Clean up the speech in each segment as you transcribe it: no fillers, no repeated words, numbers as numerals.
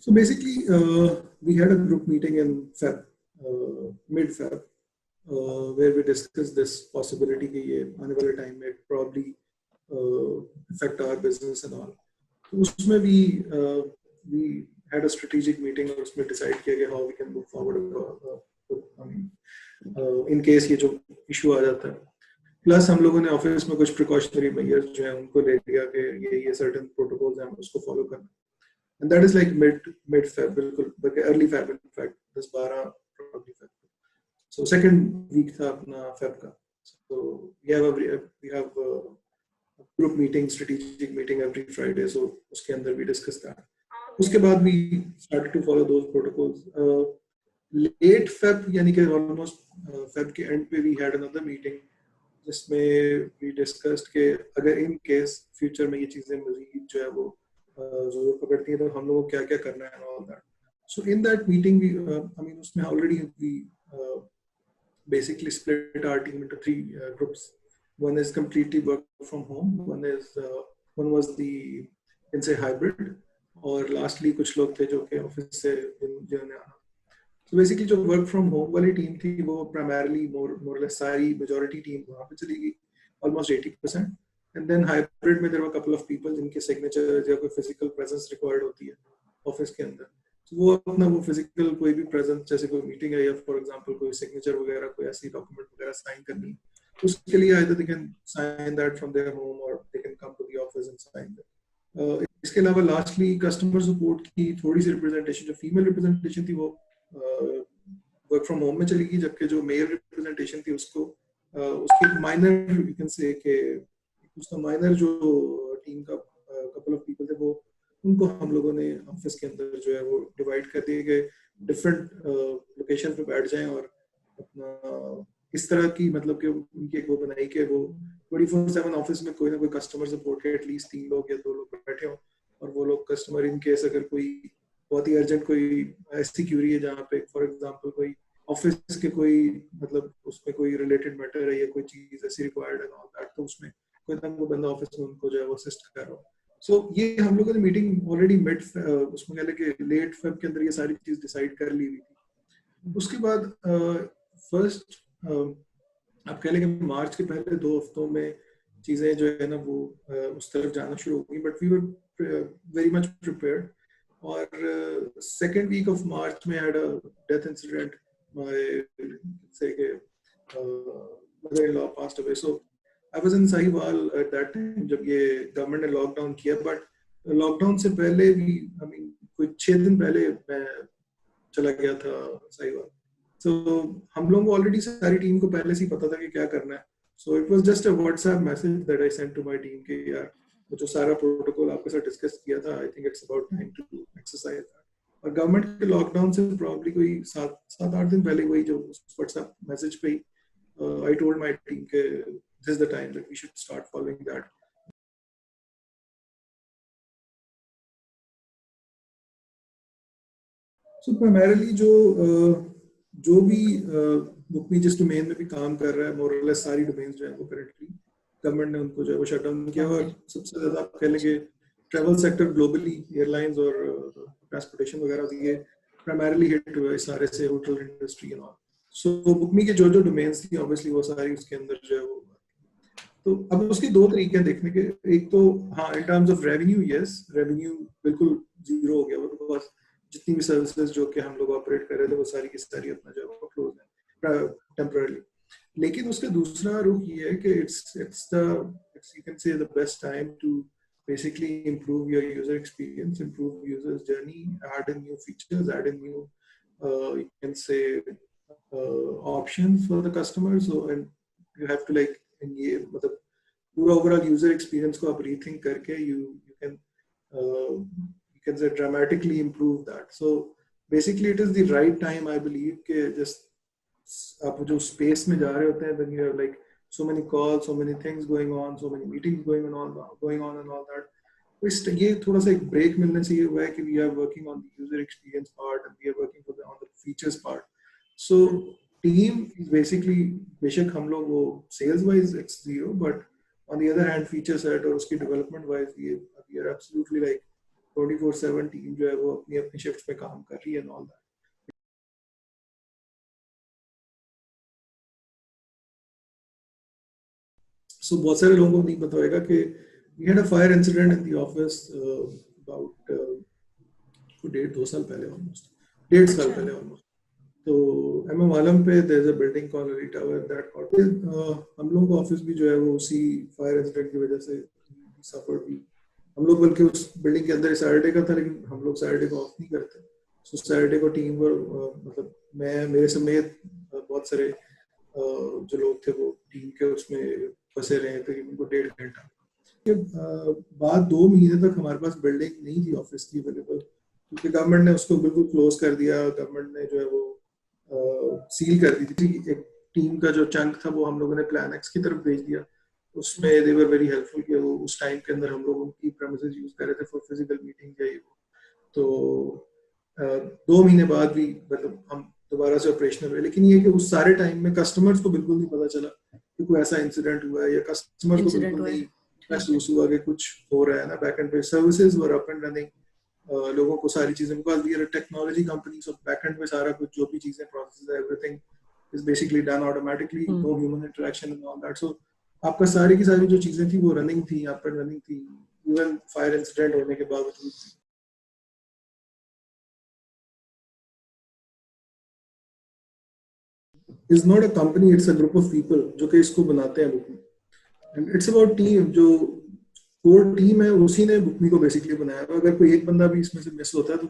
So basically, we had a group meeting in Feb, mid-Feb, where we discussed this possibility कि ये आने वाले time में probably affect our business and all. तो उसमें we had a strategic meeting और उसमें decide किया कि how we can move forward. I mean, in case ये जो issue आ जाता है. प्लस हम लोगों ने ऑफिस में कुछ प्रिकॉशनरी मेजर्स जो है उनको ले लिया कि ये सर्टेन प्रोटोकॉल्स हैं उसको फॉलो करना. And that is like mid Feb, बिल्कुल early Feb in fact, 10-12 probably Feb. So second week था अपना Feb का. So we have a group meeting, strategic meeting every Friday. So उसके अंदर we discuss that. उसके बाद we started to follow those protocols. Late Feb यानी कि almost Feb के end पे we had another meeting जिसमें we discussed कि अगर in case future में ये चीजें मज़ीद जो है वो जरूर पकड़ती है तो हम लोगों को क्या क्या करना है and all that. So in that meeting we उसमें already we basically split our team into three groups. One is completely work from home, one was the can say hybrid, और lastly कुछ लोग थे जो कि ऑफिस से जिन्होंने आना. So basically जो work from home वाली टीम थी वो primarily more or less सारी majority टीम वहाँ पे चली गई, almost 80%. And then hybrid में there were a couple of people जिनके signatures या कोई physical presence required होती है ऑफिस के अंदर. So वो अपना वो physical कोई भी presence जैसे कोई meeting है या for example कोई signature वगैरह कोई ऐसी document वगैरह sign करनी है तो उसके लिए either they can sign that from their home or they can come to the office and sign that. इसके अलावा lastly customer support की थोड़ी सी representation जो female representation थी वो वर्क फ्रॉम होम में चली गई, जबकि जो मेल रिप्रेजेंटेशन थी उसको उसकी माइनर यू कैन से कि उसका माइनर जो टीम का कपल ऑफ पीपल थे वो उनको हम लोगों ने ऑफिस के अंदर जो है वो डिवाइड कर दिए कि डिफरेंट लोकेशन पे बैठ जाएं और अपना इस तरह की मतलब कि उनकी एक वो बनाई कि वो 24/7 ऑफिस में कोई ना कोई कस्टमर सपोर्ट के एटलीस्ट 3 लोग या 2 लोग बैठे हो और वो लोग कस्टमर इन केस अगर कोई बहुत ही अर्जेंट कोई ऐसी क्यूरी है जहाँ पे फॉर एग्जांपल कोई ऑफिस के कोई मतलब उसमें कोई रिलेटेड मैटर है या कोई चीज ऐसी रिक्वायर्ड है ऑल दैट तो उसमें कोई ना कोई बंदा ऑफिस में उनको जो है वो असिस्ट कर रहा हो. सो ये हम लोगों ने मीटिंग ऑलरेडी मिड उसमें कह लेके लेट फेब के अंदर ये सारी चीज डिसाइड कर ली हुई थी. उसके बाद फर्स्ट आप कह लेंगे मार्च के पहले 2 हफ्तों में चीजें जो है ना वो उस तरफ जाना शुरू हो गई, but we were very much prepared. और second week of March में had a death incident. My mother-in-law passed away. So I was in Sahiwal at that time जब ये गवर्नमेंट ने लॉकडाउन किया, बट लॉकडाउन से पहले भी कुछ 6 दिन पहले मैं चला गया था साहिवाल. So हम लोगों को ऑलरेडी सारी टीम को पहले से ही पता था कि क्या करना है. So it was just a WhatsApp message that I sent to my team कि यार जो सारा प्रोटोकॉल आपके साथ डिस्कस किया था I think it's about time to exercise that. और गवर्नमेंट के लॉकडाउन से प्रॉब्ली कोई 7-8 दिन पहले वही जो व्हाट्सएप मैसेज पे आई टोल्ड माय टीम के this is the time that we should start following that. So primarily जो भी बुक में जिस डोमेन में भी काम कर रहा है मोर और लेस सारी डोमेन्स जो है वो करेंटली गवर्नमेंट ने उनको जो है वो शट डाउन किया. और सबसे ज्यादा आप कह लेंगे ट्रैवल सेक्टर ग्लोबली एयरलाइंस और ट्रांसपोर्टेशन वगैरह ये प्राइमरीली हिट हुआ है सारे से, होटल इंडस्ट्री एंड ऑल. सो बुकमी के जो डोमेन्स थी ऑब्वियसली वो सारी उसके अंदर जो है वो. तो अब उसके 2 तरीके हैं देखने के. एक तो हाँ in terms of revenue, yes revenue बिल्कुल जीरो हो गया वो, बिकॉज जितनी भी सर्विसेज जो कि हम लोग ऑपरेट कर रहे थे वो सारी की सारी अपना जो है क्लोज है टेम्पररी. लेकिन उसका दूसरा रुख ये है कि it's you can say the best time to basically improve your user experience, improve users journey, add in new features, add in new you can say options for the customer. So and you have to like ये मतलब पूरा overall user experience को आप rethink करके you can say dramatically improve that. So basically it is the right time I believe कि just आप जो space में जा रहे होते हैं, then you have like so many calls, so many things going on, so many meetings going on and all that. तो ये थोड़ा सा एक ब्रेक मिलने से ये हुआ है कि we are working on the user experience part and we are working on the features part. So team is basically बेशक हम लोग वो sales wise it's zero, but on the other hand feature set और उसकी development wise we are absolutely like 24/7 team जो है वो अपनी अपनी शिफ्ट पे काम कर रही है एंड ऑल दैट। सो बहुत सारे लोगों को नहीं पता होगा कि we had a fire incident in the office about 1.5-2 साल पहले, ऑलमोस्ट 1.5 साल पहले ऑलमोस्ट। तो एमएम आलम पे there is a building called Ali tower that caught, हम लोगों का ऑफिस भी जो है वो उसी फायर इंसिडेंट की वजह से सफर भी। हम लोग बल्कि उस बिल्डिंग के अंदर सैटरडे का था, लेकिन हम लोग सैटरडे को ऑफ नहीं करते। सो सैटरडे को टीम पर मतलब मैं मेरे समेत बहुत सारे जो लोग थे वो टीम के उसमें फंसे रहे थे उनको 1.5 घंटा के बाद 2 महीने तक हमारे पास बिल्डिंग नहीं थी ऑफिस की अवेलेबल, क्योंकि गवर्नमेंट ने उसको बिल्कुल क्लोज कर दिया। गवर्नमेंट ने जो है वो सील कर दी थी। एक टीम का जो चंक था वो हम लोगों ने प्लान एक्स की तरफ भेज दिया। उसमें दे वर वेरी हेल्पफुल कि वो उस टाइम के अंदर हम लोग उनकी प्रेमिसेस यूज कर रहे थे फॉर फिजिकल मीटिंग या ये वो। तो 2 महीने बाद भी मतलब हम दोबारा से ऑपरेशनल हुए, लेकिन ये कि उस सारे टाइम में कस्टमर्स को बिल्कुल नहीं पता चला कि कोई ऐसा इंसिडेंट हुआ है, या कस्टमर्स को बिल्कुल नहीं महसूस हुआ कि कुछ हो रहा है ना। बैक एंड पे services were up and running, लोगों को सारी चीजें, because we are a technology company, so back end पे सारा कुछ जो भी चीजें process everything is basically done automatically, no human interaction and all that. So आपका सारी की सारी जो चीजें थी वो रनिंग थी, अप एंड रनिंग थी, इवन फायर इंसिडेंट होने के बावजूद। Is not a company, it's a group of people जो कि इसको बनाते हैं बुकमी। एंड इट्स अबाउट टीम, जो कोर टीम है उसी ने बुकमी को बेसिकली बनाया है। अगर कोई एक बंदा भी इसमें से मिस होता है तो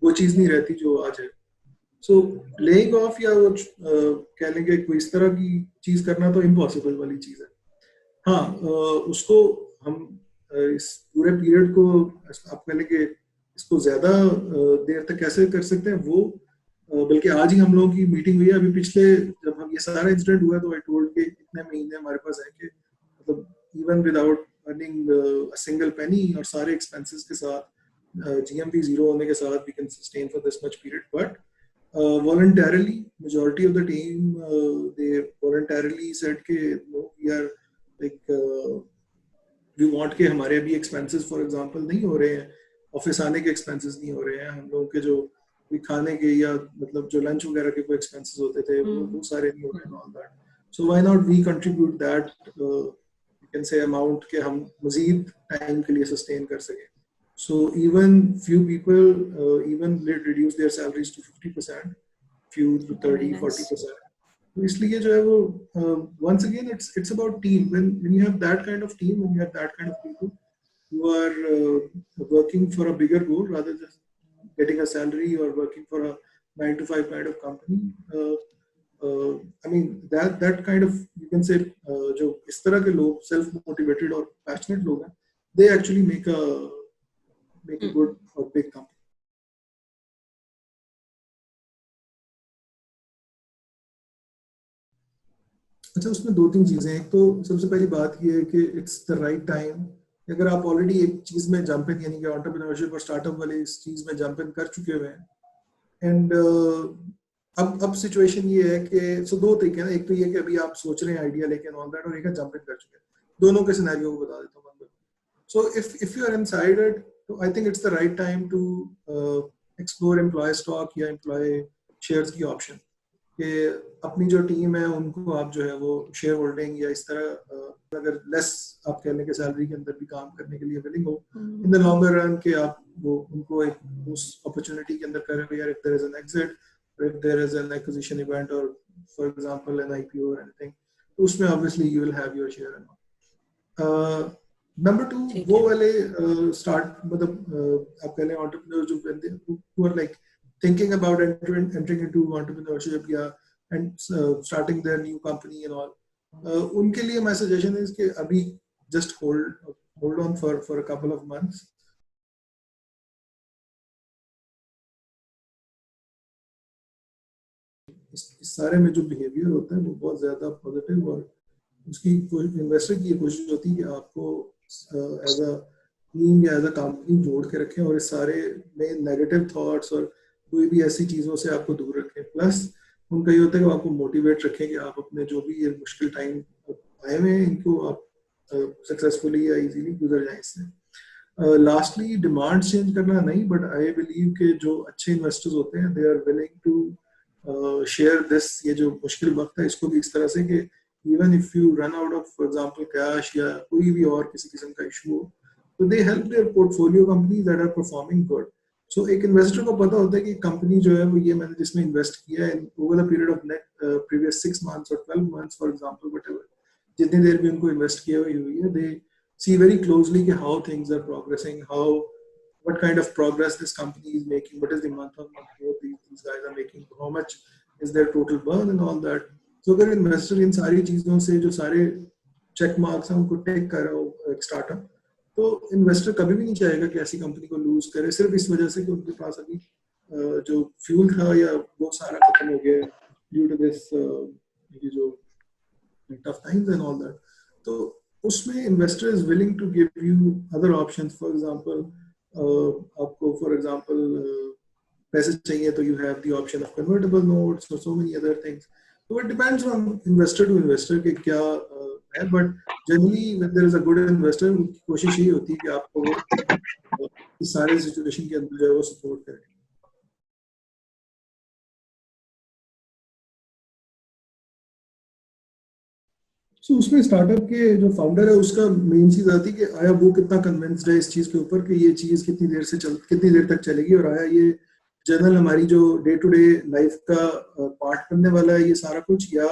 वो चीज नहीं रहती जो आज है। सो लेइंग ऑफ या वो कह लेंगे कोई इस तरह की चीज करना तो इम्पॉसिबल वाली चीज है। हाँ, उसको हम इस पूरे पीरियड को आप कह लेंगे इसको ज्यादा देर तक कैसे कर सकते हैं वो, बल्कि आज ही हम लोगों की मीटिंग हुई है। अभी पिछले जब हम ये सारा इंसिडेंट हुआ तो आई टोल्ड के इतने महीने हमारे पास है कि मतलब even without earning a single penny और सारे एक्सपेंसेस के साथ जीएमपी जीरो होने के साथ we can sustain for this much period. But voluntarily majority of the team they voluntarily said कि no we are like we want के हमारे अभी एक्सपेंसेस फॉर एग्जांपल नहीं हो रहे हैं, ऑफिस आने के एक्सपेंसेस नहीं हो रहे हैं, हम लोगों के जो कोई खाने के या मतलब जो लंच वगैरह के कोई एक्सपेंसेस होते थे वो सारे नहीं हो रहे हैं all that. So why not we contribute that you can say amount के हम मजीद टाइम के लिए सस्टेन कर सकें। So even few people even reduce their salaries to 50%, few to 30-40%. तो इसलिए जो है वो once again it's about team. When you have that kind of team, when you have that kind of people who are working for a bigger goal rather than getting a salary or working for a 9 to 5 kind of company, I mean that kind of you can say जो इस तरह के लोग self motivated और passionate लोग हैं, they actually make a good or big company. अच्छा, उसमें 2-3 चीजें। एक तो सबसे पहली बात ये है कि इट्स द राइट टाइम। अगर आप ऑलरेडी एक चीज में जंप इन यानी कि एंटरप्रेन्योरशिप और स्टार्टअप वाले इस चीज में जंप इन कर चुके हुए हैं एंड अब सिचुएशन ये है कि सो 2 तरीके हैं ना। एक तो ये कि अभी आप सोच रहे हैं आइडिया लेके ऑन दैट, और एक है जंप इन कर चुके हैं। दोनों के सिनेरियो को बता देता हूँ। So if you are inside it, तो I think it's the right time to explore employ stock या एम्प्लॉय शेयर्स की ऑप्शन, कि अपनी जो टीम है उनको आप जो है वो शेयर होल्डिंग या इस तरह अगर लेस आप कह लें कि सैलरी के अंदर भी काम करने के लिए विलिंग हो इन द लॉन्गर रन, कि आप वो उनको एक उस अपॉर्चुनिटी के अंदर करें यार, if there is an exit और if there is an acquisition event और फॉर एग्जांपल एन आईपीओ और एनीथिंग, तो उसमें obviously you will have your share and number 2 वो वाले स्टार्ट मतलब आप कह लें एंटरप्रेन्योर जो बंदे who are like thinking about entering into entrepreneurship या and starting their new company and all, उनके लिए my suggestion is कि अभी just hold on for a couple of months. इस सारे में जो बिहेवियर होता है वो बहुत ज्यादा पॉजिटिव, और उसकी इन्वेस्टर की कोशिश होती है कि आपको एज अ टीम या एज अ कंपनी जोड़ के रखें और इस सारे में नेगेटिव थॉट्स और कोई भी ऐसी चीजों से आपको दूर रखें। प्लस उनका ये होता है कि आपको मोटिवेट रखें कि आप अपने जो भी ये मुश्किल टाइम आए हुए हैं इनको आप सक्सेसफुली या इजीली गुजर जाएं इससे। लास्टली डिमांड चेंज करना नहीं, बट आई बिलीव के जो अच्छे इन्वेस्टर्स होते हैं they are willing to share this, ये जो मुश्किल वक्त है इसको भी इस तरह से कि even if you run out of for example cash या कोई भी और किसी किस्म का इशू हो, तो they help their portfolio companies that are performing good. So एक इन्वेस्टर को पता होता है कि कंपनी जो है वो ये मैंने जिसमें इन्वेस्ट किया है over the period of previous 6 months और 12 months फॉर एग्जांपल, वट जितनी देर भी उनको इन्वेस्ट किए हुई है, दे see very closely how things are progressing, what kind of progress this company is making, what is the month-on-month growth these guys are making, how much is their total burn and all that. So अगर investor इन सारी चीजों से जो सारे check marks हैं उनको टिक कर रहा हो एक स्टार्टअप, तो इन्वेस्टर कभी भी नहीं चाहेगा कि ऐसी कंपनी को लूज करे सिर्फ इस वजह से कि उनके पास अभी जो फ्यूल था या वो सारा खत्म हो गया ड्यू टू दिस ये जो tough times and all that. तो उसमें investor is willing to give you other options. For example आपको फॉर एग्जांपल पैसे चाहिए तो you have the option of convertible notes और सो मेनी अदर थिंग्स. तो it depends on investor to investor के क्या है, but generally when there is a good investor उनकी कोशिश यही होती है कि आपको इस सारे सिचुएशन के अंदर जो है वो सपोर्ट करें. So, उसमें स्टार्टअप के जो फाउंडर है उसका मेन चीज आती है कि आया वो कितना कन्विंस्ड है इस चीज के ऊपर कि ये चीज कितनी देर तक चलेगी, और आया ये जनरल हमारी जो डे टू डे लाइफ का पार्ट बनने वाला है ये सारा कुछ, या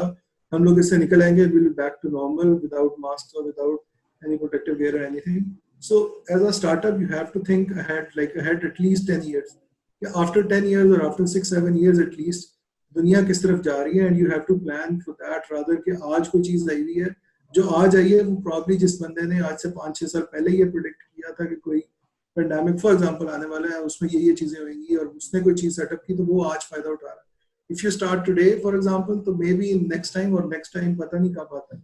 हम लोग इससे निकल आएंगे will back to normal without mask और विदाउट एनी प्रोटेक्टिव गियर और anything. So as a startup you have to think ahead, like ahead at least 10 years. After 10 years और आफ्टर 6-7 years एटलीस्ट दुनिया किस तरफ जा रही है, and you have to plan for that rather कि आज कोई चीज आई हुई है जो आज आई है वो प्रॉब्ली जिस बंदे ने आज से 5-6 साल पहले ये प्रिडिक्ट किया था कि कोई पेंडेमिक फॉर एग्जांपल आने वाला है, उसमें ये चीजें होंगी और उसने कोई चीज सेटअप की तो वो आज फायदा उठा रहा है. If you start today for example तो मे बी नेक्स्ट टाइम और नेक्स्ट टाइम पता नहीं कब आता है.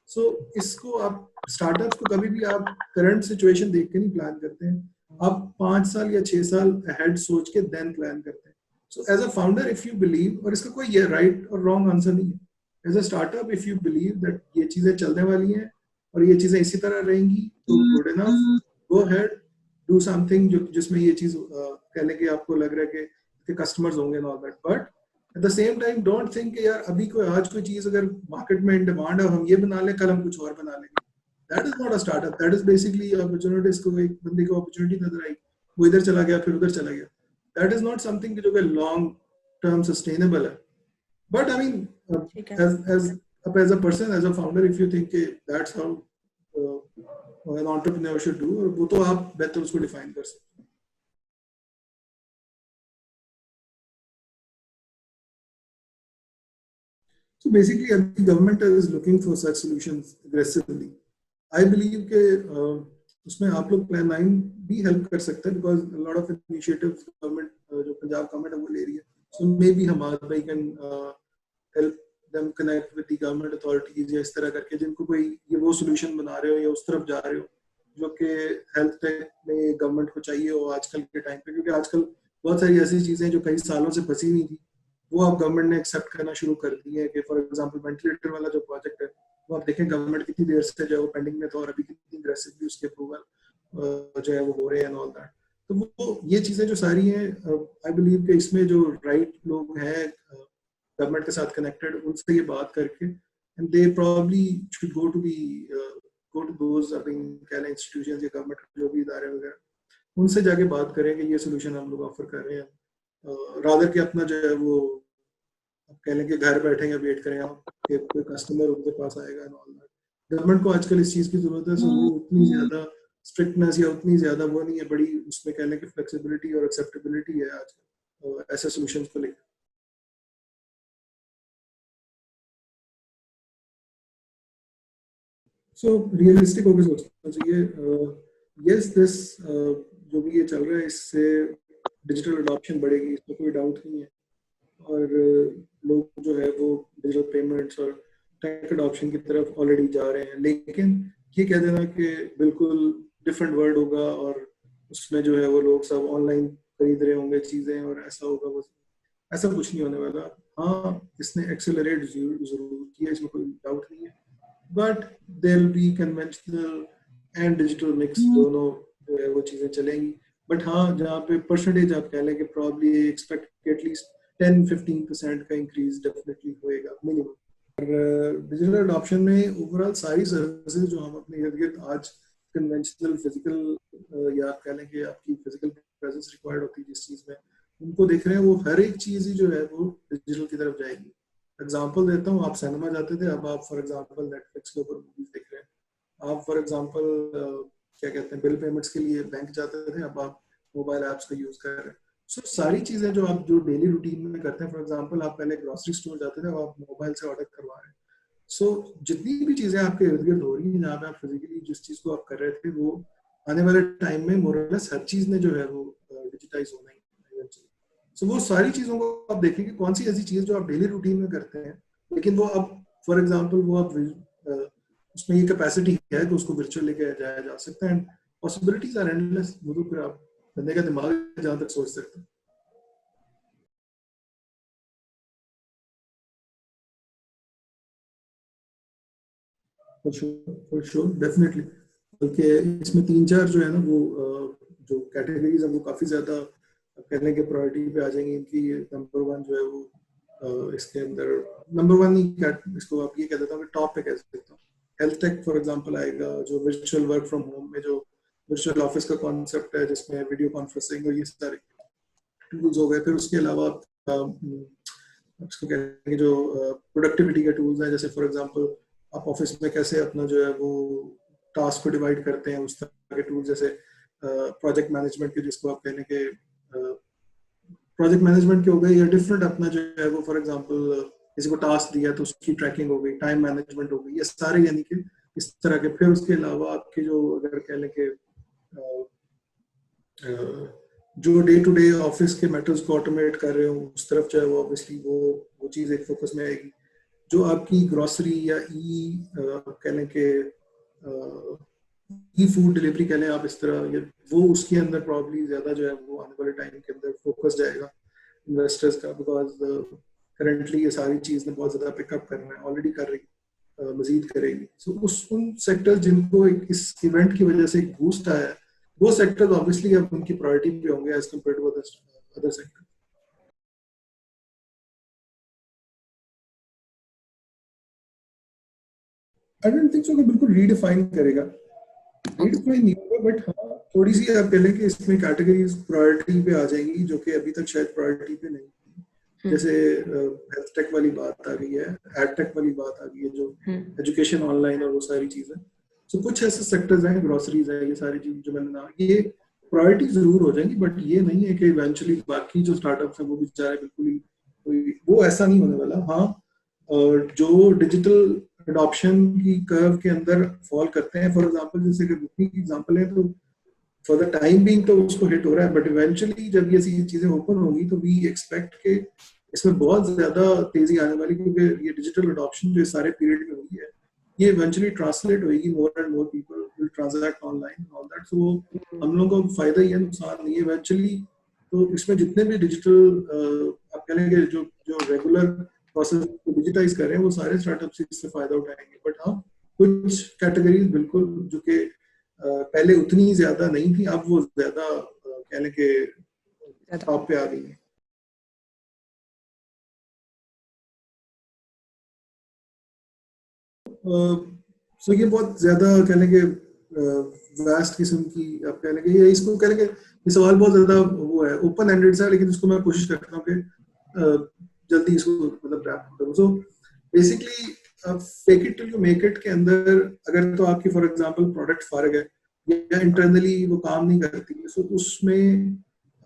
सो इसको आप स्टार्टअप को कभी भी आप करंट सिचुएशन देख के नहीं प्लान करते हैं, आप 5 साल या 6 साल अहेड सोच के देन प्लान करते हैं. So as a founder, if you believe, और इसका कोई ये right और wrong आंसर नहीं है. As a startup, if you believe that ये चीजें चलने वाली हैं और ये चीजें इसी तरह रहेंगी, तो good enough, go ahead, do something जो जिसमें ये चीज कहने के आपको लग रहा है कि customers होंगे and all that. But at the same time, don't think कि यार अभी कोई आज कोई चीज अगर market में in demand है हम ये बना लें कल हम कुछ और बना लेंगे. That is not a startup. That is basically opportunities को एक बंदे को opportunity नजर आई, वो इधर चला गया फिर उधर चला गया. That is not something जो कि long term sustainable है. But I mean, as a person, as a founder, if you think that's how an entrepreneur should do, और वो तो आप बेहतर उसको define कर सकते हैं. So basically, the government is looking for such solutions aggressively. I believe के उसमें आप लोग प्लान 9 भी हेल्प कर सकते हैं because lot of initiatives government जो पंजाब गवर्नमेंट है वो ले रही है. सो मे बी हमारा भाई can help them connect with the government authorities या इस तरह करके जिनको कोई ये वो सोल्यूशन बना रहे हो या उस तरफ जा रहे हो जो कि हेल्थ टेक में गवर्नमेंट को चाहिए हो आजकल के टाइम पे, क्योंकि आजकल बहुत सारी ऐसी चीजें जो कई सालों से फंसी नहीं थी वो अब गवर्नमेंट ने एक्सेप्ट करना शुरू कर दी है. कि फॉर एग्जांपल वेंटिलेटर वाला जो प्रोजेक्ट है वो आप देखें गवर्नमेंट कितनी देर से जो है वो पेंडिंग में था और अभी कितनी अग्रेसिवली उसके अप्रूवल जो है वो हो रहे हैं एंड ऑल दैट. तो वो ये चीजें जो सारी हैं आई बिलीव कि इसमें जो राइट लोग हैं गवर्नमेंट के साथ कनेक्टेड उनसे ये बात करके and they probably should go to those institutions या गवर्नमेंट जो भी इदारे वगैरह उनसे जाके बात करें कि ये सोल्यूशन हम लोग ऑफर कर रहे हैं रादर कि अपना जो है वो कह लें कि घर बैठेंगे वेट करें आप कि कोई कस्टमर उनके पास आएगा एंड ऑल दैट. गवर्नमेंट को आजकल इस चीज की जरूरत है. सो वो उतनी ज्यादा स्ट्रिक्टनेस या उतनी ज्यादा वो नहीं है, बड़ी उसमें कह लें कि फ्लेक्सिबिलिटी और एक्सेप्टेबिलिटी है आजकल ऐसे सॉल्यूशंस को लेकर. सो रियलिस्टिक होकर सोचना चाहिए. यस दिस जो भी ये चल रहा है इससे डिजिटल अडॉप्शन बढ़ेगी, इसमें कोई डाउट नहीं है. और लोग जो है वो डिजिटल पेमेंट्स और टेक अडॉप्शन की तरफ ऑलरेडी जा रहे हैं. लेकिन ये कह देना कि बिल्कुल डिफरेंट वर्ल्ड होगा और उसमें जो है वो लोग सब ऑनलाइन खरीद रहे होंगे चीजें और ऐसा होगा, वो ऐसा कुछ नहीं होने वाला. हाँ इसने एक्सेलरेट जरूर किया, इसमें कोई डाउट नहीं है. But there will be conventional and digital mix दोनों जो है वो चीजें चलेंगी। बट हाँ, जहाँ पे परसेंटेज आप कह लें कि प्रॉब्ली एक्सपेक्ट एटलीस्ट 10-15% का इंक्रीज डेफिनेटली होएगा मिनिमम। डिजिटल अडॉप्शन में ओवरऑल सारी सर्विसेज जो हम अपने इर्द गिर्द आज कन्वेंशनल फिजिकल या आप कह लें कि आपकी फिजिकल प्रेजेंस रिक्वायर्ड होती है जिस चीज में, उनको देख रहे हैं, वो हर एक चीज ही जो है वो डिजिटल की तरफ जाएगी। एग्जाम्पल देता हूँ, आप सिनेमा जाते थे, अब आप फॉर एग्जाम्पल नेटफ्लिक्स के ऊपर मूवीज देख रहे हैं। आप फॉर एग्जाम्पल क्या कहते हैं, बिल पेमेंट्स के लिए बैंक जाते थे, अब आप मोबाइल ऐप्स का यूज कर रहे हैं। सो सारी चीजें जो आप जो डेली रूटीन में करते हैं, फॉर एग्जांपल आप पहले ग्रोसरी स्टोर जाते थे, अब आप मोबाइल से ऑर्डर करवा रहे हैं। सो जितनी भी चीजें आपके इर्द गिर्द हो रही हैं, जहाँ पे आप फिजिकली जिस चीज को आप कर रहे थे, वो आने वाले टाइम में मोरलेस हर चीज ने जो है वो डिजिटाइज होना ही। सो वो सारी चीजों को आप देखेंगे, कौन सी ऐसी चीज जो आप डेली रूटीन में करते हैं, लेकिन वो अब फॉर एग्जाम्पल वो आप उसमें ये कैपेसिटी है कि उसको वर्चुअल लेके जाया जा सकता है, एंड पॉसिबिलिटीज आर एंडलेस। वो तो फिर आप बंदे का दिमाग जहाँ तक सोच सकते हैं। For sure definitely. बल्कि इसमें 3-4 जो है ना वो जो कैटेगरीज है वो काफी ज्यादा कहने के प्रायोरिटी पे आ जाएंगी। इनकी नंबर वन जो है वो इसके अंदर नंबर वन ही इसको आप ये कह देता हूँ, टॉप पे कह सकता हूँ। हेल्थ टेक फॉर एग्जांपल आएगा, जो वर्चुअल वर्क फ्रॉम होम में जो वर्चुअल ऑफिस का कॉन्सेप्ट है, जिसमें वीडियो कॉन्फ्रेंसिंग और ये सारे टूल्स हो गए। फिर उसके अलावा इसको कहेंगे जो प्रोडक्टिविटी के टूल्स हैं, जैसे फॉर एग्जांपल आप ऑफिस में कैसे अपना जो है वो टास्क को डिवाइड करते हैं, उस तरह के टूल्स, जैसे प्रोजेक्ट मैनेजमेंट के, जिसको आप कहने के प्रोजेक्ट मैनेजमेंट के हो गए, या डिफरेंट अपना जो है वो फॉर एग्जांपल किसी को टास्क दिया तो उसकी ट्रैकिंग हो गई, टाइम मैनेजमेंट हो गई, ये सारे यानी कि इस तरह के। फिर उसके अलावा आपके जो अगर कह लें कि जो डे टू डे ऑफिस के मैटर्स को ऑटोमेट कर रहे हो, उस तरफ जो है वो ऑब्वियसली वो चीज़ एक फोकस में आएगी। जो आपकी ग्रोसरी या कह लें कि ई फूड डिलीवरी कह लें आप इस तरह, वो उसके अंदर प्रॉब्ली ज़्यादा जो है वो आने वाले टाइम के अंदर फोकस जाएगा इन्वेस्टर्स का, बिकॉज करंटली ये सारी चीज़ ने बहुत ज़्यादा पिकअप करना है, ऑलरेडी कर रही, मजीद करेगी। सो उन सेक्टर्स जिनको इस इवेंट की वजह से एक बूस्ट आया है, वो सेक्टर्स ऑब्वियसली अब उनकी प्रायोरिटी पे होंगे as compare to other sector. I don't think so कि बिल्कुल रीडिफाइन करेगा, रीडिफाइन नहीं होगा, बट हाँ थोड़ी सी आप कह लें कि इसमें कैटेगरीज प्रायोरिटी पे आ जाएंगी जो कि अभी तक शायद प्रायोरिटी पे नहीं थी। जैसे हेल्थ टेक वाली बात आ गई है, एड टेक वाली बात आ गई है, जो एजुकेशन ऑनलाइन और वो सारी चीजें। सो कुछ ऐसे सेक्टर्स हैं, ग्रोसरीज है, ये सारी चीज जो मैंने ना, ये प्रायोरिटी जरूर हो जाएंगी, बट ये नहीं है कि इवेंचुअली बाकी जो स्टार्टअप्स हैं वो भी बेचारे बिल्कुल ही, वो ऐसा नहीं होने वाला। हाँ, जो डिजिटल अडॉप्शन की कर्व के अंदर फॉल करते हैं, फॉर एग्जांपल जैसे कि बुकिंग की एग्जांपल है, तो फॉर द टाइम बीइंग तो उसको हिट हो रहा है, बट इवेंचुअली जब ये चीजें ओपन होगी तो वी एक्सपेक्ट के इसमें बहुत ज्यादा तेजी आने वाली, क्योंकि ये डिजिटल अडॉप्शन जो सारे पीरियड में हुई है, ये इवेंचुअली ट्रांसलेट होगी, more and more people will transact online all that. So हम लोगों को फायदा ही है, नुकसान नहीं है इवेंचुअली। तो इसमें जितने भी डिजिटल आप कह लेंगे जो जो रेगुलर प्रोसेस को डिजिटाइज कर रहे हैं, वो सारे स्टार्टअप्स इससे फायदा उठाएंगे। बट हाँ, कुछ कैटेगरीज बिल्कुल जो कि पहले उतनी ज्यादा नहीं थी, अब वो ज्यादा कहने के टॉप पे आ गई है। सो ये बहुत ज्यादा कह लेंगे वास्ट किस्म की, आप कह लेंगे ये, इसको कह लेंगे ये सवाल बहुत ज्यादा वो है, ओपन एंडेड सा, लेकिन इसको मैं कोशिश करता हूँ कि जल्दी इसको मतलब रैप करूँ। So basically fake it till you make it के अंदर अगर तो आपकी फॉर एग्जांपल प्रोडक्ट फारग है या इंटरनली वो काम नहीं करती है, सो उसमें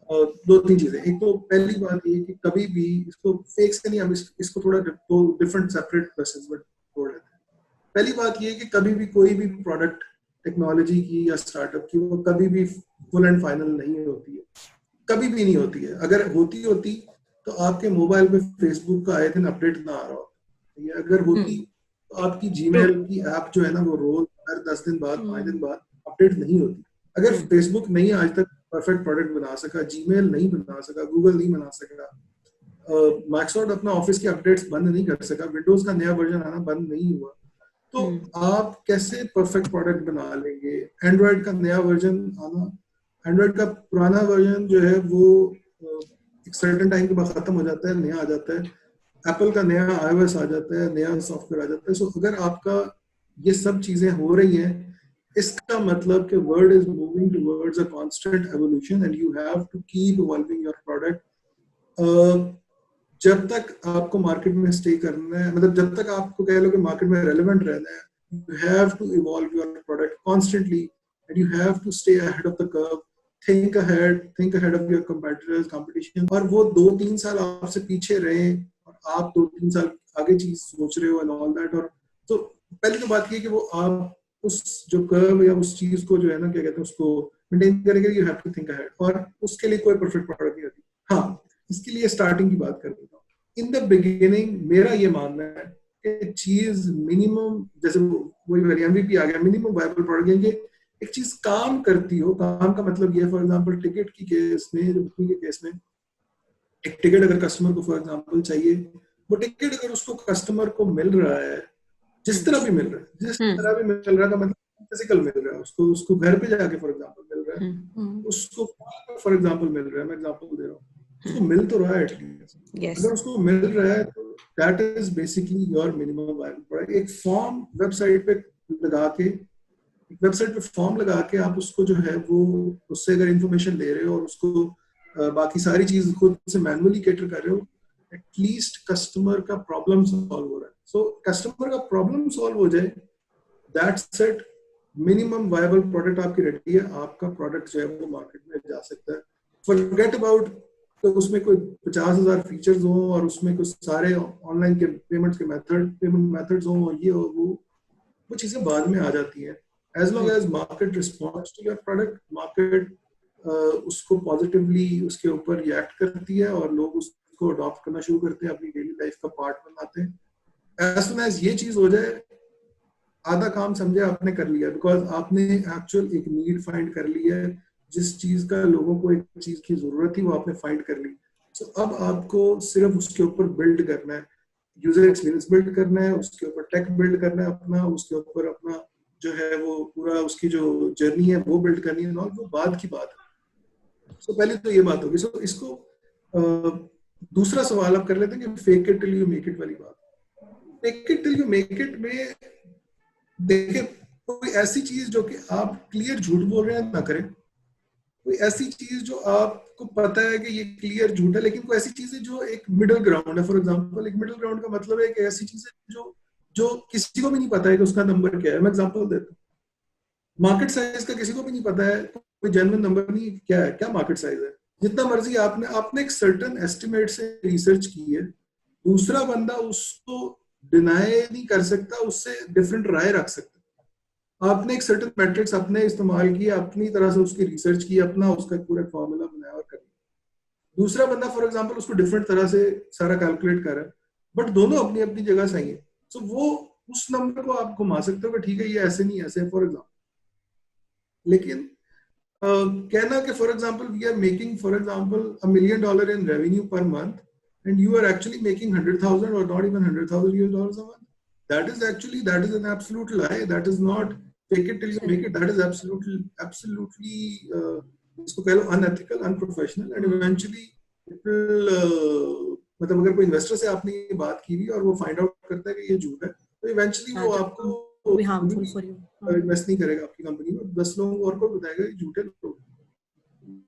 दो तीन चीजें। एक तो पहली बात ये कि कभी भी इसको फेक से नहीं, हम इसको थोड़ा तो डिफरेंट सेपरेट क्वेश्चंस में छोड़ देते हैं। पहली बात ये कि कभी भी कोई भी प्रोडक्ट टेक्नोलॉजी की या स्टार्टअप की, वो कभी भी फुल एंड फाइनल नहीं होती है, कभी भी नहीं होती है। अगर होती तो आपके मोबाइल पे फेसबुक का आए दिन अपडेट ना आ रहा होता, या अगर होती तो आपकी जीमेल की ऐप जो है ना, वो रोज हर 10 दिन बाद 5 दिन बाद अपडेट नहीं होती। अगर फेसबुक नहीं आज तक परफेक्ट प्रोडक्ट बना सका, जीमेल नहीं बना सका, गूगल नहीं बना सका, माइक्रोसॉफ्ट अपना ऑफिस के अपडेट्स बंद नहीं कर सका, विंडोज का नया वर्जन आना बंद नहीं हुआ, तो आप कैसे परफेक्ट प्रोडक्ट बना लेंगे? एंड्रॉयड का नया वर्जन आना, एंड्रॉयड का पुराना वर्जन जो है वो एक सर्टेन टाइम के बाद खत्म हो जाता है, नया आ जाता है। एप्पल का नया iOS आ जाता है, नया सॉफ्टवेयर आ जाता है। सो अगर आपका ये सब चीजें हो रही हैं, इसका मतलब कि world is moving towards a constant evolution and you have to keep evolving your product. जब तक आपको मार्केट में स्टे करना है, मतलब जब तक आपको कह लो कि मार्केट में रेलेवेंट रहना है, you have to evolve your product constantly and you have to stay ahead of the curve, think ahead of your competitors, competition। और वो 2-3 साल आपसे पीछे रहे और आप 2-3 साल आगे चीज सोच रहे हो and all that। और तो पहली तो बात ये कि वो आप उस जो कर्व या उस चीज को जो है ना, क्या कहते हैं, उसको मेंटेन करेंगे। You have to think ahead, और उसके लिए कोई परफेक्ट प्रोडक्ट नहीं होती। हाँ, इसके लिए स्टार्टिंग की बात कर देता हूँ। इन द बिगिनिंग मेरा ये मानना है कि चीज मिनिमम, जैसे वही MVP आ गया, मिनिमम वायबल प्रोडक्ट, यानी एक चीज काम करती हो। काम का मतलब ये, फॉर एग्जांपल टिकट की केस में, जो बुकिंग के केस में, एक टिकट अगर कस्टमर को फॉर एग्जांपल चाहिए, वो टिकट अगर उसको कस्टमर को मिल रहा है, जिस तरह भी मिल रहा है, जिस तरह भी मिल रहा है का मतलब फिजिकल मिल रहा है, उसको उसको घर पे जाके फॉर एग्जांपल मिल रहा है, उसको फॉर एग्जांपल मिल रहा है, मैं एग्जांपल दे रहा हूँ, उसको मिल तो रहा है एटलीस्ट। अगर उसको मिल रहा है तो that is basically your minimum viable product. एक फॉर्म वेबसाइट पे लगा के, वेबसाइट पे फॉर्म लगा के आप उसको जो है वो, उससे अगर इंफॉर्मेशन ले रहे हो और उसको बाकी सारी चीज खुद से मैनुअली कैटर कर रहे हो, एटलीस्ट कस्टमर का प्रॉब्लम सॉल्व हो रहा है। सो कस्टमर का प्रॉब्लम सॉल्व हो जाए, that's it, minimum viable product आपकी रेडी है, आपका प्रोडक्ट जो है वो मार्केट में जा सकता है। फॉरगेट अबाउट तो उसमें कोई 50,000 फीचर्स हो और उसमें कुछ सारे ऑनलाइन के पेमेंट मेथड्स हो, ये हो, वो चीजें बाद में आ जाती हैं। As long as market response to your product, market उसको पॉजिटिवली उसके ऊपर रिएक्ट करती है और लोग उसको अडॉप्ट करना शुरू करते हैं, अपनी डेली लाइफ का पार्ट बनाते हैं। एज सुन एज ये चीज हो जाए, आधा काम समझे आपने कर लिया, बिकॉज आपने एक्चुअल एक नीड फाइंड कर ली है। जिस चीज का लोगों को एक चीज की जरूरत थी वो आपने फाइंड कर ली। सो अब आपको सिर्फ उसके ऊपर बिल्ड करना है, यूजर एक्सपीरियंस बिल्ड करना है, उसके ऊपर टेक बिल्ड करना है अपना, उसके ऊपर अपना जो है वो पूरा उसकी जो जर्नी है वो बिल्ड करनी है, और वो बाद की बात है। सो पहले तो ये बात होगी। सो इसको दूसरा सवाल आप कर लेते हैं कि fake it till you make it वाली बात। Fake it till you make it में देखिए, कोई ऐसी चीज जो कि आप क्लियर झूठ बोल रहे हैं ना करें। कोई ऐसी चीज जो आपको पता है कि ये क्लियर झूठ है, लेकिन कोई ऐसी चीज है जो एक मिडिल ग्राउंड है। फॉर एग्जांपल, एक मिडिल ग्राउंड का मतलब है कि ऐसी चीज है जो जो किसी को भी नहीं पता है कि उसका नंबर क्या है। मैं एग्जांपल देता हूँ, मार्केट साइज का किसी को भी नहीं पता है, कोई जेन्युइन नंबर नहीं क्या है, क्या मार्केट साइज है। जितना मर्जी आपने आपने एक सर्टेन एस्टिमेट से रिसर्च की है, दूसरा बंदा उसको डिनाई नहीं कर सकता, उससे डिफरेंट राय रख सकता। आपने एक सर्टेन मैट्रिक्स अपने इस्तेमाल किया, अपनी तरह से उसकी रिसर्च की, अपना उसका पूरा फॉर्मूला बनाया और कर दिया। दूसरा बंदा फॉर एग्जांपल उसको डिफरेंट तरह से सारा कैलकुलेट कर रहा है, बट दोनों अपनी अपनी जगह सही है। सो वो उस नंबर को आप घुमा सकते हो कि ठीक है ये ऐसे नहीं ऐसे, फॉर एग्जाम्पल। लेकिन कहना कि for example we are making for example $1 million in revenue per month and you are actually making 100,000 or not even $100,000 a month, that is an absolute lie. That is not fake it till you make it. That is absolutely इसको कह लो unethical, unprofessional and eventually it will मतलब अगर कोई investor से आपने ये बात की हुई और वो फाइंड आउट करता है कि ये झूठ है, तो इवेंचुअली वो आपको इन्वेस्ट नहीं करेगा आपकी कंपनी में, 10 लोगों और को बताएगा ये झूठे लोग।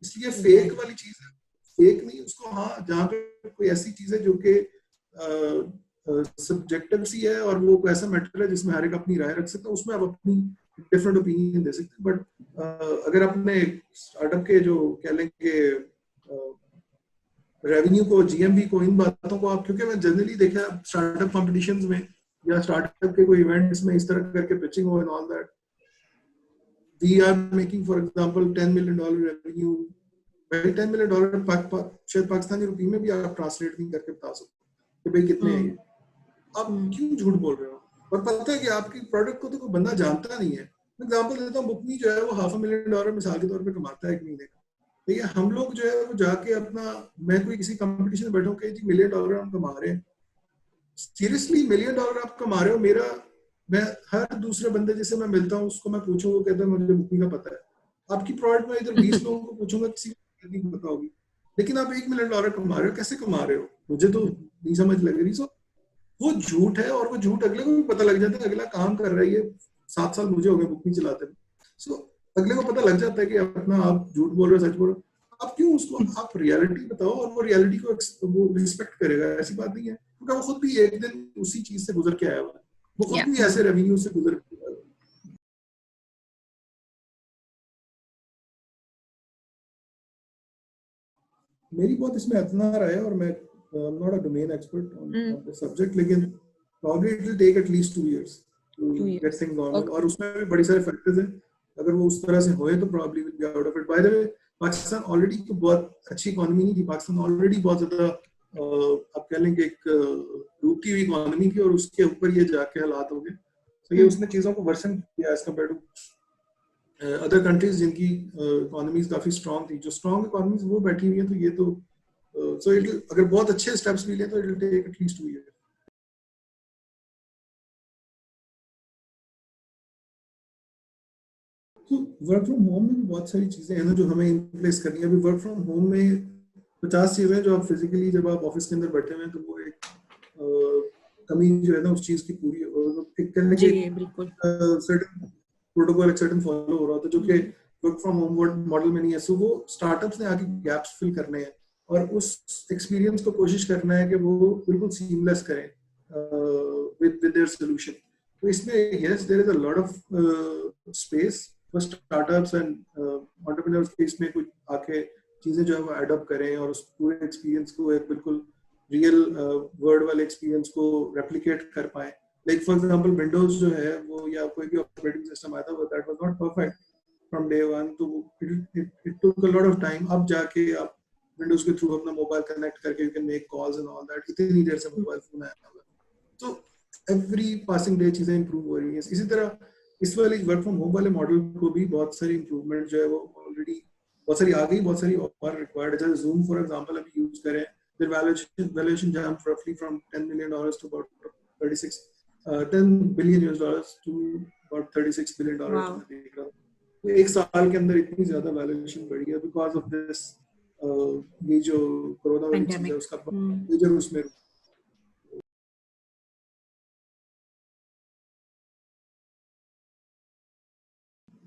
इसलिए फेक वाली चीज है, फेक नहीं उसको। हाँ, जहाँ पे कोई ऐसी चीज है जो कि सब्जेक्टिव सी है और वो ऐसा मैटर है जिसमें हर एक अपनी राय रख सकता है, उसमें आप अपनी डिफरेंट ओपिनियन दे सकते हैं। बट अगर अपने स्टार्टअप के जो कह लें कि रेवेन्यू को, जीएमवी को, इन बातों को आप, क्योंकि मैं जनरली देखा स्टार्टअप कॉम्पिटिशंस में या स्टार्टअप के कोई इवेंट्स में इस तरह करके पिचिंग हो and all that, we are making for example $10 million revenue. भाई $10 million शायद पाकिस्तानी रुपये में भी आप ट्रांसलेट नहीं करके बता सकते कि भाई कितने हैं ये। आप क्यों झूठ बोल रहे हो? और पता है कि आपकी प्रोडक्ट को तो कोई बंदा जानता नहीं है। मैं एग्जांपल देता हूँ, बुकमी जो है वो $500,000 मिसाल के तौर पे कमाता है एक महीने का। ठीक है, हम लोग जो है वो जाके अपना, मैं कोई किसी कंपटीशन में बैठा हूँ कि जी $1 million हम कमा रहे हैं। सीरियसली $1 million आप कमा रहे हो, मेरा मैं हर दूसरे बंदे जिसे मैं मिलता हूँ उसको मैं पूछूं, वो कहता है मुझे बुकिंग का पता है। आपकी प्रोडक्ट में इधर 20 लोगों को पूछूंगा, किसी को नहीं पता होगी। लेकिन आप $1 मिलियन कमा रहे हो, कैसे कमा रहे हो, मुझे तो नहीं समझ लग रही। सो वो झूठ है, और वो झूठ अगले को भी पता लग जाता है। अगला काम कर रहा है, ये 7 साल मुझे हो गए बुकिंग चलाते हैं। सो अगले को पता लग जाता है कि अपना आप झूठ बोल रहे हो, सच बोल रहे हो। आप क्यों उसको, आप रियलिटी बताओ और वो रियलिटी को वो रिस्पेक्ट करेगा, ऐसी बात नहीं है। क्योंकि वो खुद भी एक दिन उसी चीज से गुजर के आया हुआ है, वो खुद भी ऐसे रेवेन्यू से गुजर के आया हुआ है। मेरी बहुत इसमें इतना रहा है, और मैं not a domain expert on the subject, लेकिन probably it will take at least 2 years to get things normal. और उसमें भी बड़ी सारे फैक्टर्स हैं। अगर वो उस तरह से होए तो probably will be out of it. By the way, Pakistan already तो बहुत अच्छी इकोनॉमी नहीं थी। पाकिस्तान ऑलरेडी बहुत ज्यादा आप कह लेंगे एक डूबती हुई इकोनॉमी थी, और उसके ऊपर ये जाके हालात हो गए। तो ये उसने चीजों को वर्सन किया as compare to other countries जिनकी इकोनॉमीज काफी स्ट्रांग थी। जो स्ट्रांग इकोनॉमीज वो बैठी हुई है, तो ये तो सो इट अगर बहुत अच्छे स्टेप्स भी लें तो it will take at least 2 years. तो वर्क फ्रॉम होम में भी बहुत सारी चीजें हैं ना जो हमें इन प्लेस करनी है। अभी वर्क फ्रॉम होम में 50 चीजें हैं जो आप फिजिकली जब आप ऑफिस के अंदर बैठे हुए हैं, तो वो एक कमी जो है ना उस चीज की पूरी, एक कहने जी के बिल्कुल सर्टेन प्रोटोकॉल एक सर्टेन फॉलो हो रहा होता है, जो कि वर्क फ्रॉम होम मॉडल में नहीं है। सो वो स्टार्टअप्स ने आके गैप्स फिल करने हैं, और उस एक्सपीरियंस को कोशिश करना है कि वो बिल्कुल सीमलेस करें विद देयर सोल्यूशन। तो इसमें yes there is a lot of space for startups and entrepreneurs के इसमें कुछ आके चीजें जो है वो एडॉप्ट करें, और उस पूरे एक्सपीरियंस को एक बिल्कुल रियल वर्ड वाले एक्सपीरियंस को रेप्लिकेट कर पाए। लाइक फॉर एग्जांपल विंडोज जो है वो, या कोई भी ऑपरेटिंग सिस्टम आया था, वो that was not perfect from day one. तो it took a lot of time. अब जाके आप विंडोज के थ्रू अपना मोबाइल कनेक्ट करके you can make calls and all that. इतनी देर से मोबाइल फोन आया हुआ है। तो एवरी पासिंग डे चीजें इंप्रूव हो रही हैं। इसी तरह इस वाले वर्क फ्रॉम होम वाले मॉडल को भी बहुत सारी इंप्रूवमेंट जो है वो ऑलरेडी बहुत सारी आ गई, बहुत सारी और रिक्वायर्ड है। जैसे जूम फॉर एग्जांपल अभी यूज करें, their valuation jumped roughly from $10 million to about 36 $10 billion US to about $36 billion जो मैं देख रहा हूँ। तो एक साल के अंदर इतनी ज्यादा वैल्यूएशन बढ़ी है बिकॉज ऑफ दिस। ये जो कोरोना वाली चीज है उसका मेजर उसमें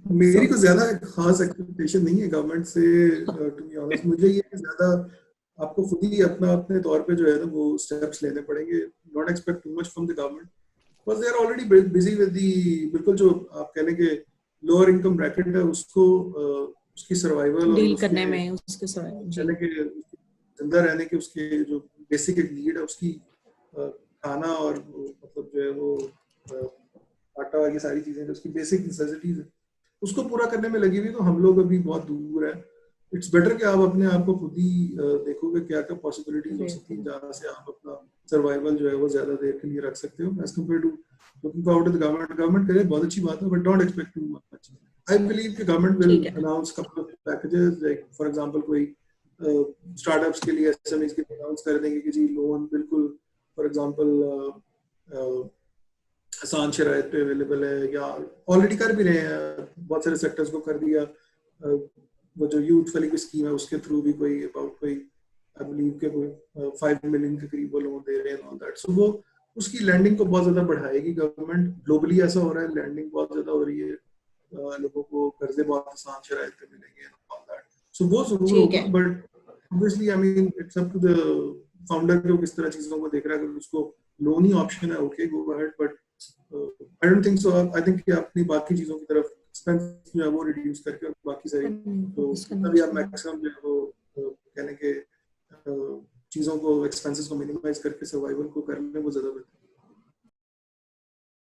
मेरी को ज्यादा खास एक्सपेक्टेशन नहीं है गवर्नमेंट से। टू बी ऑनेस्ट मुझे ये ज्यादा आपको खुद ही अपना अपने तौर पे जो है ना वो स्टेप्स लेने पड़ेंगे। Not expect too much from the government, because they are already busy with the बिल्कुल जो आप कह लेंगे लोअर इनकम ब्रैकेट है उसको उसकी सर्वाइवल और डील उसके करने में उसके जी कहने के जिंदा रहने के उसके जो बेसिक एक नीड है उसकी खाना और मतलब जो है वो आटा, ये सारी चीजें जो उसकी बेसिक नेसेसिटीज है उसको पूरा करने में लगी हुई। तो हम लोग अभी बहुत दूर है। इट्स बेटर कि आप अपने आप को खुद ही देखोगे क्या क्या पॉसिबिलिटीज हो सकती हैं जहाँ से आप अपना सर्वाइवल जो है वो ज्यादा देर के लिए रख सकते हो as compare to looking forward to the government. Government करे बहुत अच्छी बात है, but don't expect too much. I believe कि government will announce couple of packages, like for example कोई स्टार्टअप्स के लिए एसएमईज के अनाउंस कर देंगे कि जी लोन बिल्कुल फॉर एग्जांपल आसान शराइत पे अवेलेबल है, या ऑलरेडी कर भी रहे हैं बहुत सारे सेक्टर्स को कर दिया। वो जो यूथ वाली की स्कीम है उसके थ्रू भी कोई अबाउट कोई आई बिलीव के कोई 5 मिलियन के करीब वो लोन दे रहे हैं ऑल दैट। सो वो उसकी लैंडिंग को बहुत ज्यादा बढ़ाएगी गवर्नमेंट। ग्लोबली ऐसा हो रहा है, लैंडिंग बहुत ज्यादा हो रही है, लोगों को कर्जे बहुत आसान शराइत पे मिलेंगे ऑल दैट। सो वो जरूर होगा, but obviously I mean it's up to the founder कि वो किस तरह चीजों को देख रहा है। अगर उसको लोन ही ऑप्शन है, okay go ahead, but I don't think so. I think कि अपनी बाकी चीजों की तरफ एक्सपेंस जो है वो रिड्यूस करके और बाकी सारी तो तभी आप मैक्सिमम जो है वो कहने के चीजों को एक्सपेंसेस को मिनिमाइज करके सर्वाइवल को करने वो ज्यादा बेहतर।